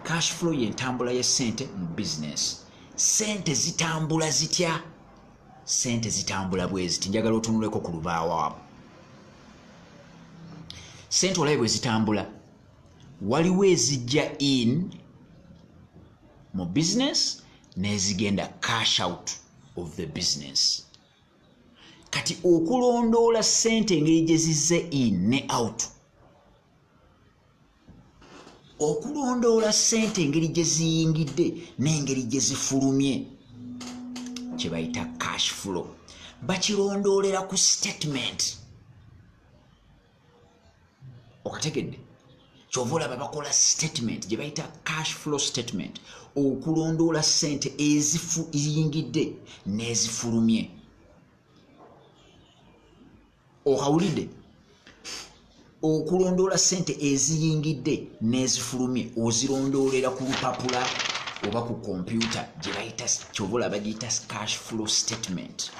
cash flow y'entambula ya ssente mu business. Ssente zitambula zitya? Ssente zitambula bweziti. Njagala otunuleko ku lubaawo awo. Ssente olabe bwe zitambula. Waliwo ezijja in mu business n'ezigenda cash out of the business. Kati okulondoola ssente engeri gye zizze in ne out. Okulondoola ssente engeri gye ziyingidde n'engeri gye zifulumye kye bayita cash flow. Bakirondoolera ku statement. Okategedde? Kyova olaba bakola statement gye bayita cash flow statement. Okulondoola ssente eziyingidde n'ezifulumye. Okawulidde? Okulondoola ssente eziyingidde n'ezifulumye ozirondoolera ku lupapula oba ku kompyuta gye bayita kyova olaba bagiyita cash flow statement.